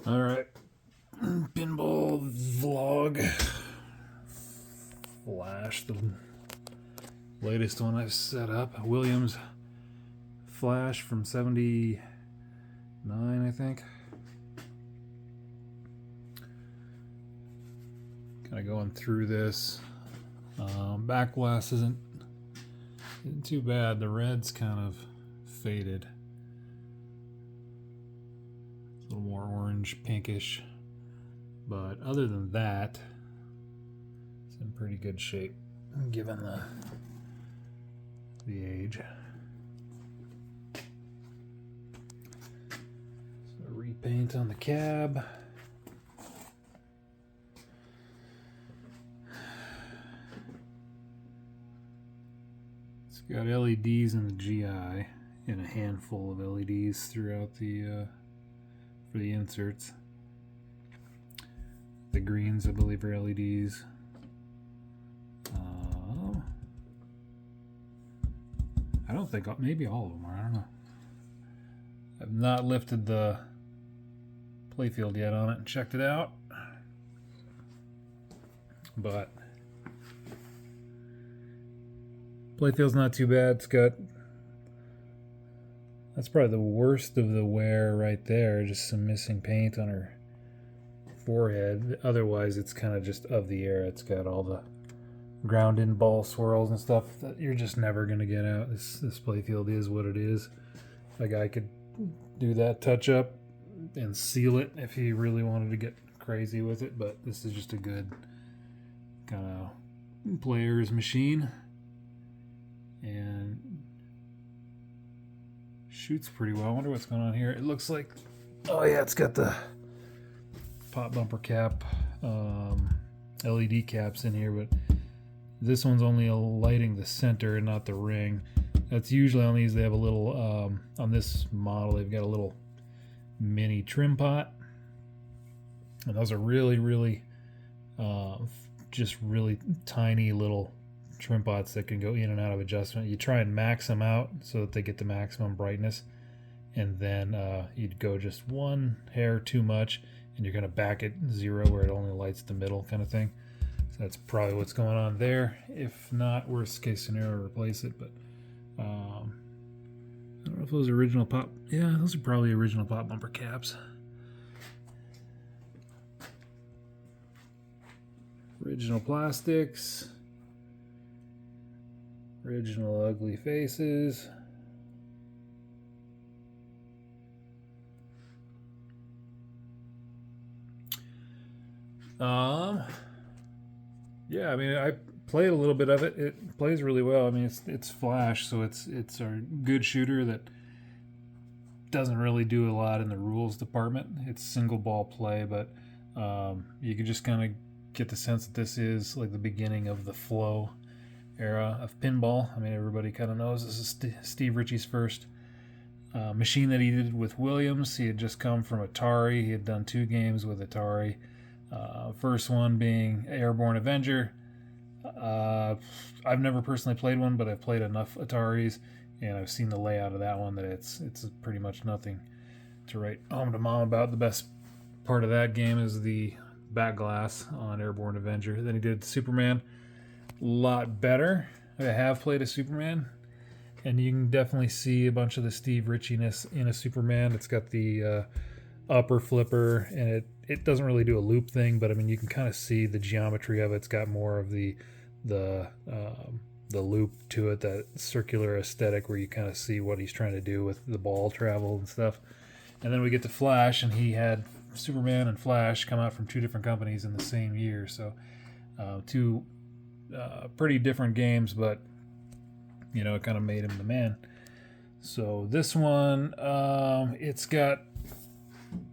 Alright, pinball vlog flash, the latest one I've set up. Williams flash from 79, I think. Kind of going through this. Back glass isn't too bad. The red's kind of faded. A little more orange, pinkish. But other than that, it's in pretty good shape given the age. So repaint on the cab. It's got LEDs in the GI and a handful of LEDs throughout the for the inserts. The greens, I believe, are LEDs. I don't think, maybe all of them are, I don't know. I've not lifted the playfield yet on it and checked it out. But playfield's not too bad. It's got, that's probably the worst of the wear right there, just some missing paint on her forehead. Otherwise, it's kind of just of the era. It's got all the ground in ball swirls and stuff that you're just never going to get out. This playfield is what it is. A guy could do that touch up and seal it if he really wanted to get crazy with it, but this is just a good kind of player's machine and shoots pretty well. I wonder what's going on here. It looks like, oh yeah, it's got the pop bumper cap LED caps in here, but this one's only lighting the center and not the ring. That's usually on these. They have a little on this model, they've got a little mini trim pot, and those are really just really tiny little trim pots that can go in and out of adjustment. You try and max them out so that they get the maximum brightness, and then you'd go just one hair too much and you're going to back it 0 where it only lights the middle kind of thing. So that's probably what's going on there. If not, worst case scenario, replace it. But I don't know if those are original pop. Yeah, those are probably original pop bumper caps. Original plastics. Original ugly faces. Yeah, I mean, I played a little bit of it. It plays really well. I mean, it's flash, so it's a good shooter that doesn't really do a lot in the rules department. It's single ball play, but you can just kind of get the sense that this is like the beginning of the flow era of pinball. I mean, everybody kind of knows this is Steve Ritchie's first machine that he did with Williams. He had just come from Atari. He had done 2 games with Atari. First one being Airborne Avenger. I've never personally played one, but I've played enough Ataris, and I've seen the layout of that one that it's pretty much nothing to write home to mom about. The best part of that game is the back glass on Airborne Avenger. Then he did Superman. A lot better. I have played a Superman, and you can definitely see a bunch of the Steve Ritchie-ness in a Superman. It's got the upper flipper, and it doesn't really do a loop thing, but I mean, you can kind of see the geometry of it. It's got more of the loop to it, that circular aesthetic where you kind of see what he's trying to do with the ball travel and stuff. And then we get to Flash, and he had Superman and Flash come out from 2 different companies in the same year, so 2 pretty different games, but you know, it kind of made him the man. So this one, it's got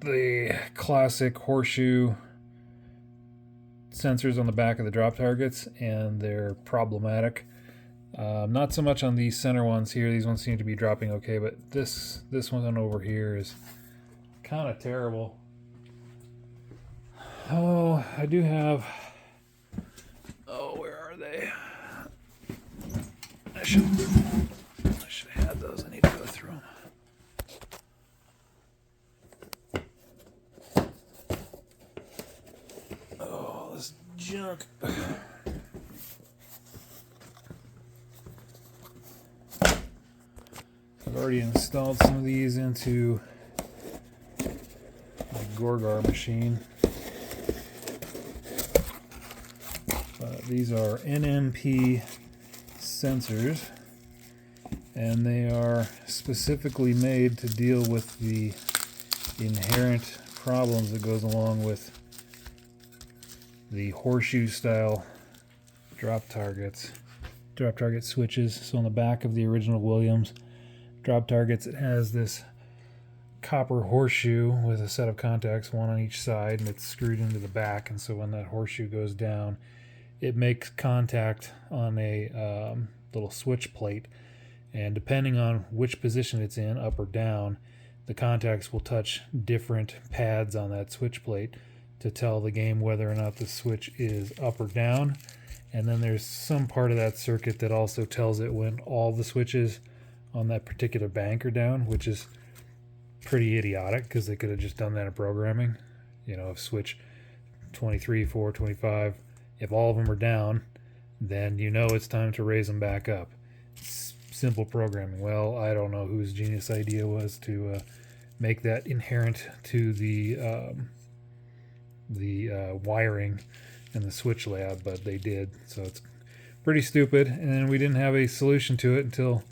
the classic horseshoe sensors on the back of the drop targets, and they're problematic. Not so much on these center ones here. These ones seem to be dropping okay, but this one over here is kind of terrible. Oh, I do have... Oh, where are they? I should have had those. I need to go through them. junk. I've already installed some of these into my Gorgar machine. These are NMP sensors, and they are specifically made to deal with the inherent problems that goes along with the horseshoe style drop target switches. So on the back of the original Williams drop targets, it has this copper horseshoe with a set of contacts, one on each side, and it's screwed into the back. And so when that horseshoe goes down, it makes contact on a little switch plate, and depending on which position it's in, up or down, the contacts will touch different pads on that switch plate to tell the game whether or not the switch is up or down. And then there's some part of that circuit that also tells it when all the switches on that particular bank are down, which is pretty idiotic because they could have just done that in programming. You know, if switch 23, 4, 25, if all of them are down, then you know it's time to raise them back up. It's simple programming. Well, I don't know whose genius idea was to make that inherent to the wiring in the switch lab, but they did. So it's pretty stupid, and we didn't have a solution to it until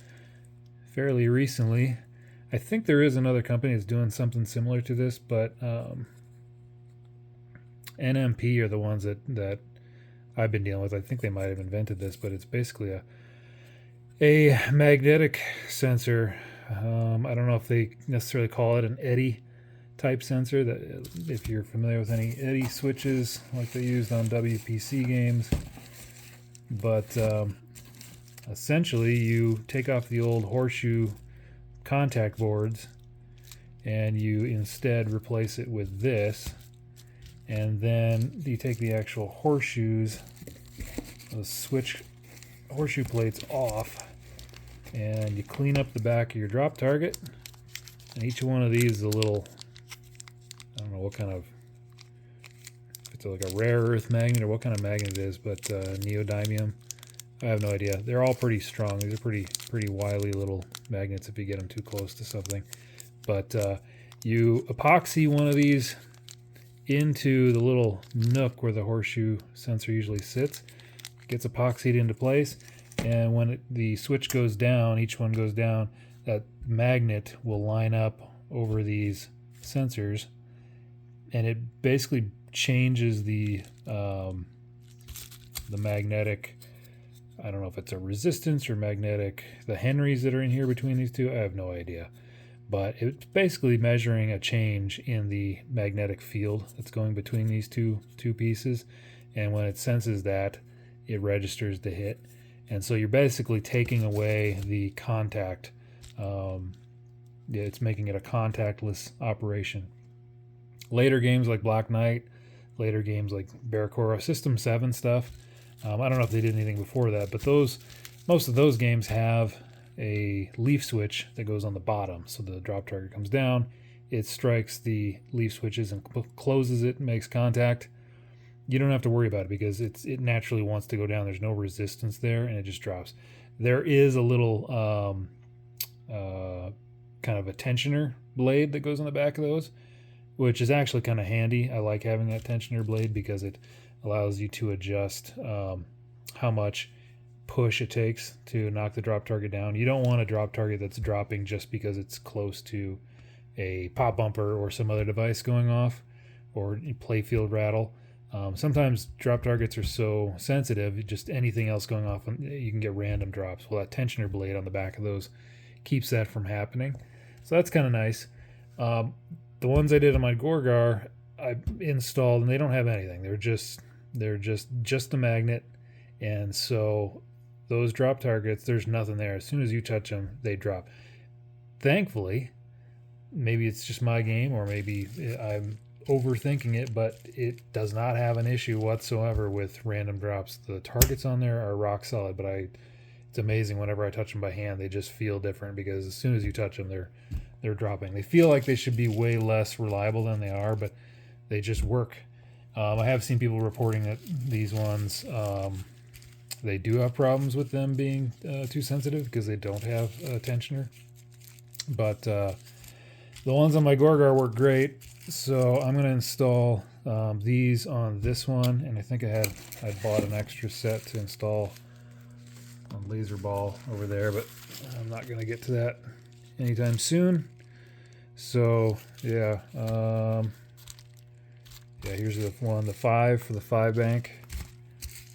fairly recently. I think there is another company that's doing something similar to this, but NMP are the ones that I've been dealing with. I think they might have invented this, but it's basically a magnetic sensor. I don't know if they necessarily call it an eddy type sensor. That if you're familiar with any eddy switches like they used on WPC games, but essentially you take off the old horseshoe contact boards and you instead replace it with this, and then you take the actual horseshoes, those switch horseshoe plates off, and you clean up the back of your drop target. And each one of these is a little, I don't know what kind of, if it's like a rare earth magnet or what kind of magnet it is, but neodymium, I have no idea. They're all pretty strong. These are pretty wily little magnets if you get them too close to something. But you epoxy one of these into the little nook where the horseshoe sensor usually sits. It gets epoxied into place, and when the switch goes down, each one goes down, that magnet will line up over these sensors, and it basically changes the magnetic, I don't know if it's a resistance or magnetic, the henries that are in here between these two, I have no idea. But it's basically measuring a change in the magnetic field that's going between these two pieces. And when it senses that, it registers the hit. And so you're basically taking away the contact. It's making it a contactless operation. Later games like Black Knight, later games like Barracuda, System 7 stuff, I don't know if they did anything before that, but most of those games have a leaf switch that goes on the bottom. So the drop target comes down, it strikes the leaf switches and closes it and makes contact. You don't have to worry about it because it naturally wants to go down. There's no resistance there, and it just drops. There is a little kind of a tensioner blade that goes on the back of those, which is actually kind of handy. I like having that tensioner blade because it allows you to adjust how much push it takes to knock the drop target down. You don't want a drop target that's dropping just because it's close to a pop bumper or some other device going off or playfield rattle. Sometimes drop targets are so sensitive, just anything else going off, you can get random drops. Well, that tensioner blade on the back of those keeps that from happening. So that's kind of nice. The ones I did on my Gorgar, I installed, and they don't have anything. They're just the magnet, and so those drop targets, there's nothing there. As soon as you touch them, they drop. Thankfully, maybe it's just my game, or maybe I'm overthinking it, but it does not have an issue whatsoever with random drops. The targets on there are rock solid, but it's amazing whenever I touch them by hand, they just feel different because as soon as you touch them, they're dropping. They feel like they should be way less reliable than they are, but they just work. I have seen people reporting that these ones, they do have problems with them being too sensitive because they don't have a tensioner. But the ones on my Gorgar work great, so I'm going to install these on this one, and I think I bought an extra set to install on Laser Ball over there, but I'm not going to get to that anytime soon. So yeah, here's the 5 for the 5 bank.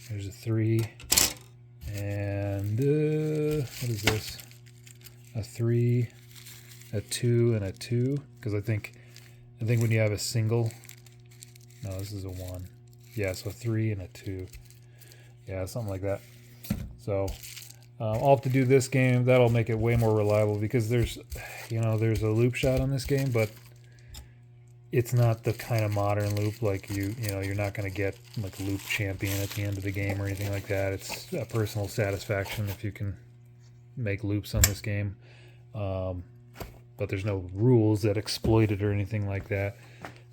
There's a 3, and what is this? A 3, a 2, and a 2. Because I think when you have a single, no, this is a 1. Yeah, so a 3 and a 2. Yeah, something like that. So I'll have to do this game. That'll make it way more reliable because there's a loop shot on this game, but it's not the kind of modern loop like you're not going to get like loop champion at the end of the game or anything like that. It's a personal satisfaction if you can make loops on this game. But there's no rules that exploit it or anything like that.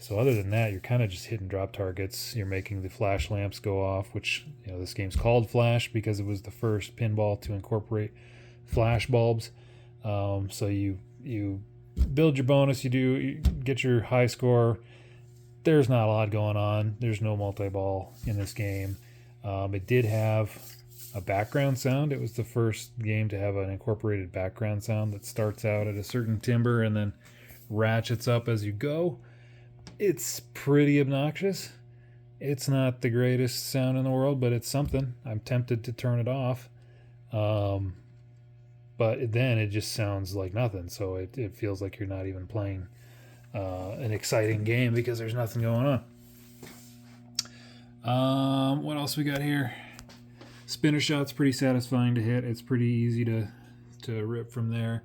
So other than that, you're kind of just hitting drop targets. You're making the flash lamps go off, which this game's called Flash because it was the first pinball to incorporate flash bulbs. So you build your bonus, you get your high score. There's not a lot going on. There's no multi-ball in this game. It did have a background sound. It was the first game to have an incorporated background sound that starts out at a certain timbre and then ratchets up as you go. It's pretty obnoxious. It's not the greatest sound in the world, but it's something. I'm tempted to turn it off. But then it just sounds like nothing. So it feels like you're not even playing an exciting game because there's nothing going on. What else we got here? Spinner shot's pretty satisfying to hit. It's pretty easy to rip from there.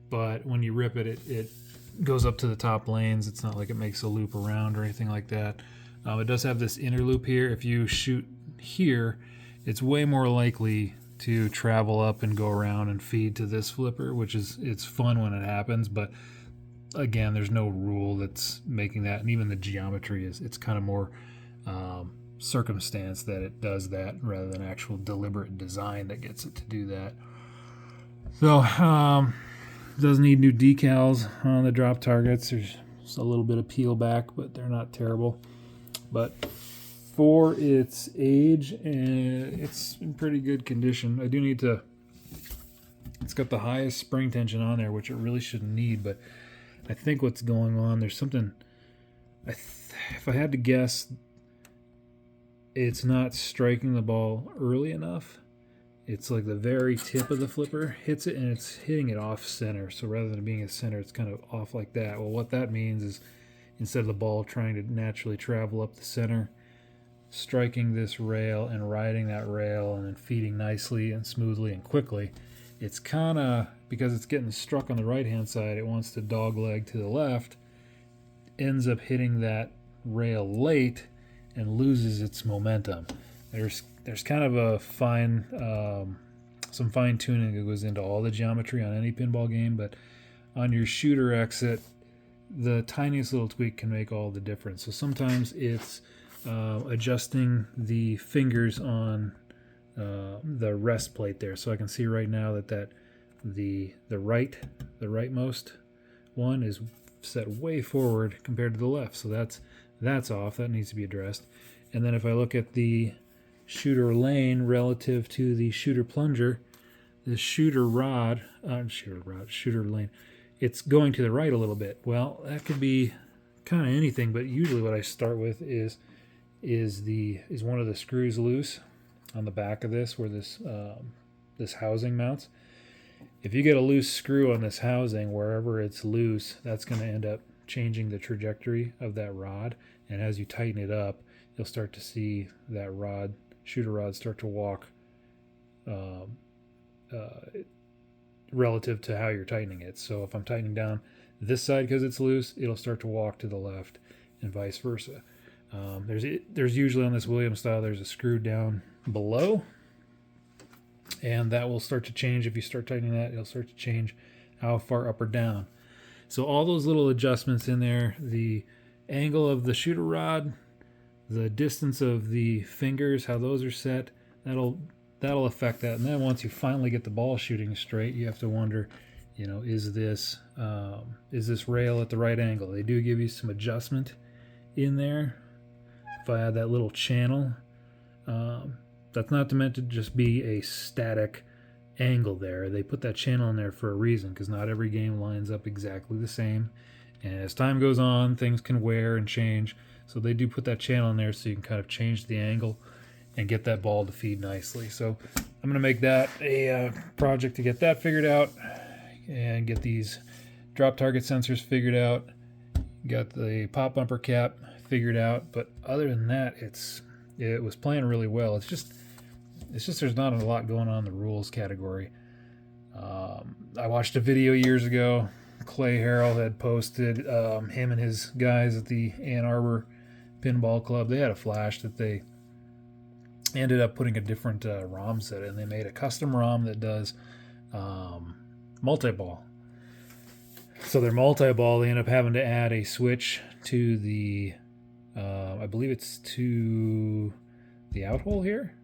But when you rip it, it goes up to the top lanes. It's not like it makes a loop around or anything like that. It does have this inner loop here. If you shoot here, it's way more likely to travel up and go around and feed to this flipper, it's fun when it happens, but again, there's no rule that's making that, and even the geometry it's kind of more circumstance that it does that rather than actual deliberate design that gets it to do that. So does need new decals on the drop targets. There's a little bit of peel back, but they're not terrible. But for its age, it's in pretty good condition. I do need to... It's got the highest spring tension on there, which it really shouldn't need, but I think what's going on, there's something... if I had to guess, it's not striking the ball early enough. It's like the very tip of the flipper hits it, and it's hitting it off center. So rather than being a center, it's kind of off like that. Well, what that means is instead of the ball trying to naturally travel up the center, striking this rail and riding that rail and then feeding nicely and smoothly and quickly, it's kind of, because it's getting struck on the right-hand side, it wants to dogleg to the left, ends up hitting that rail late and loses its momentum. There's kind of a some fine tuning that goes into all the geometry on any pinball game, but on your shooter exit, the tiniest little tweak can make all the difference. So sometimes it's adjusting the fingers on the rest plate there. So I can see right now that the rightmost one is set way forward compared to the left. So that's off. That needs to be addressed. And then if I look at the shooter lane relative to the shooter plunger, the shooter lane, it's going to the right a little bit. Well, that could be kind of anything, but usually what I start with is one of the screws loose on the back of this where this housing mounts. If you get a loose screw on this housing, wherever it's loose, that's going to end up changing the trajectory of that rod, and as you tighten it up, you'll start to see that shooter rod start to walk relative to how you're tightening it. So if I'm tightening down this side because it's loose, it'll start to walk to the left and vice versa. There's usually on this Williams style, there's a screw down below, and that will start to change. If you start tightening that, it'll start to change how far up or down. So all those little adjustments in there, the angle of the shooter rod, the distance of the fingers, how those are set, that'll affect that. And then once you finally get the ball shooting straight, you have to wonder, is this rail at the right angle? They do give you some adjustment in there via that little channel. That's not meant to just be a static angle there. They put that channel in there for a reason, because not every game lines up exactly the same. And as time goes on, things can wear and change. So they do put that channel in there so you can kind of change the angle and get that ball to feed nicely. So I'm going to make that a project to get that figured out and get these drop target sensors figured out. Got the pop bumper cap figured out. But other than that, it was playing really well. It's just there's not a lot going on in the rules category. I watched a video years ago. Clay Harrell had posted him and his guys at the Ann Arbor Pinball Club. They had a flash that they ended up putting a different ROM set in. They made a custom ROM that does multi-ball. So their multi-ball, they end up having to add a switch to the, I believe it's to the out hole here.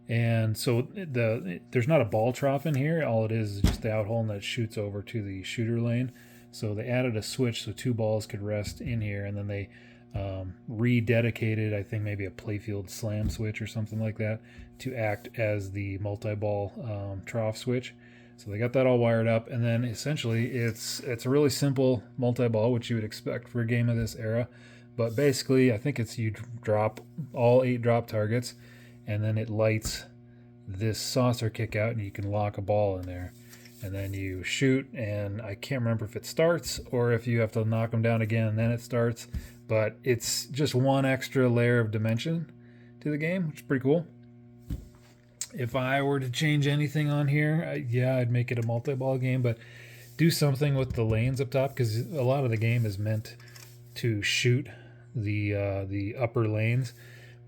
And so there's not a ball trough in here. All it is just the out hole, and that shoots over to the shooter lane. So they added a switch so two balls could rest in here, and then they rededicated, I think maybe a playfield slam switch or something like that, to act as the multi-ball trough switch. So they got that all wired up, and then essentially it's a really simple multi-ball, which you would expect for a game of this era. But basically, I think it's you drop all 8 drop targets, and then it lights this saucer kick out, and you can lock a ball in there. And then you shoot, and I can't remember if it starts or if you have to knock them down again and then it starts. But it's just one extra layer of dimension to the game, which is pretty cool. If I were to change anything on here, I'd make it a multi-ball game, but do something with the lanes up top, because a lot of the game is meant to shoot the upper lanes.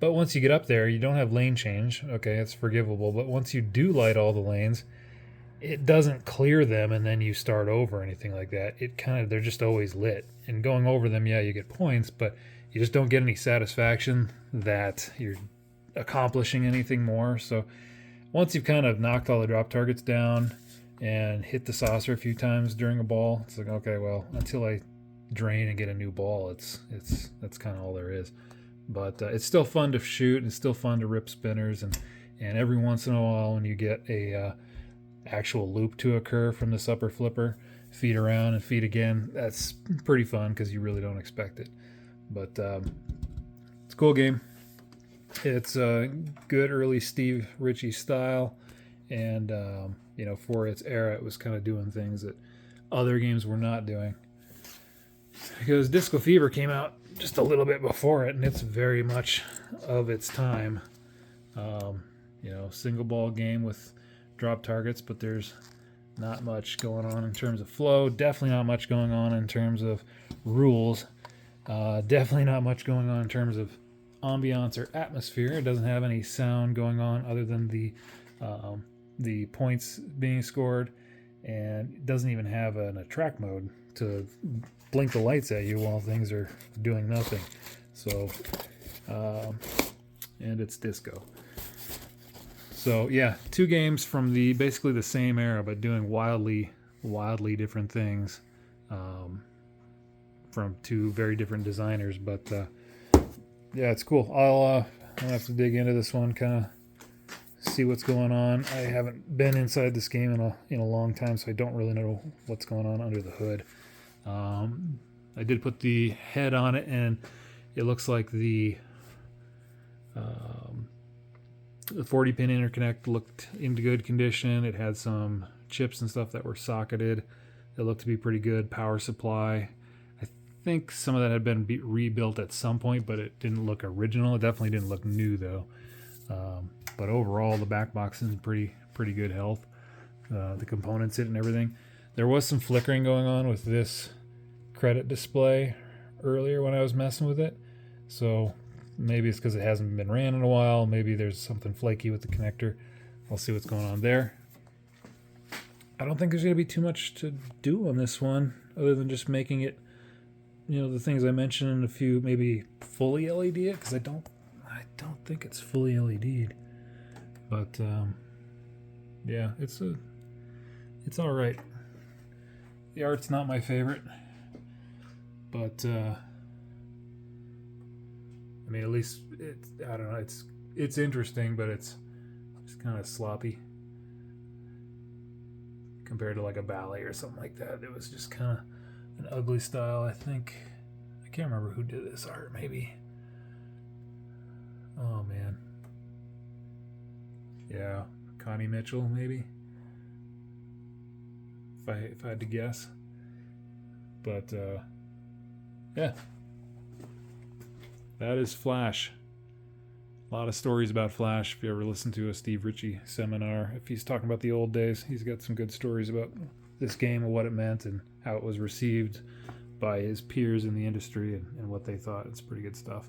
But once you get up there, you don't have lane change. Okay, it's forgivable. But once you do light all the lanes, it doesn't clear them and then you start over or anything like that. They're just always lit. And going over them, you get points, but you just don't get any satisfaction that you're accomplishing anything more. So once you've kind of knocked all the drop targets down and hit the saucer a few times during a ball, it's like, okay, well, until I drain and get a new ball, that's kind of all there is. But it's still fun to shoot, and it's still fun to rip spinners, and every once in a while when you get a actual loop to occur from this upper flipper, feed around and feed again, that's pretty fun because you really don't expect it. But it's a cool game. It's a good early Steve Ritchie style, and for its era, it was kind of doing things that other games were not doing. Because Disco Fever came out just a little bit before it, and it's very much of its time. Single ball game with drop targets, but there's not much going on in terms of flow. Definitely not much going on in terms of rules. Definitely not much going on in terms of ambiance or atmosphere. It doesn't have any sound going on other than the points being scored, and it doesn't even have an attract mode to blink the lights at you while things are doing nothing. So, and it's disco. So yeah, 2 games from basically the same era, but doing wildly different things from 2 very different designers. But yeah, it's cool. I'll have to dig into this one, kind of see what's going on. I haven't been inside this game in a long time, so I don't really know what's going on under the hood. I did put the head on it, and it looks like the 40-pin interconnect looked in good condition. It had some chips and stuff that were socketed. It looked to be pretty good. Power supply. I think some of that had been rebuilt at some point, but it didn't look original. It definitely didn't look new, though. But overall, the back box is in pretty good health. The components it and everything. There was some flickering going on with this credit display earlier when I was messing with it. So maybe it's because it hasn't been ran in a while. Maybe there's something flaky with the connector. I'll see what's going on there. I don't think there's going to be too much to do on this one other than just making it, the things I mentioned, a few, maybe fully LED it because I don't think it's fully LED'd. But yeah, it's all right. The art's not my favorite, but I mean, at least I don't know. It's interesting, but it's kind of sloppy compared to like a ballet or something like that. It was just kind of an ugly style. I think I can't remember who did this art. Maybe. Oh man. Yeah, Connie Mitchell maybe. If I had to guess. But yeah. That is Flash. A lot of stories about Flash. If you ever listen to a Steve Ritchie seminar, if he's talking about the old days, he's got some good stories about this game and what it meant and how it was received by his peers in the industry and what they thought. It's pretty good stuff.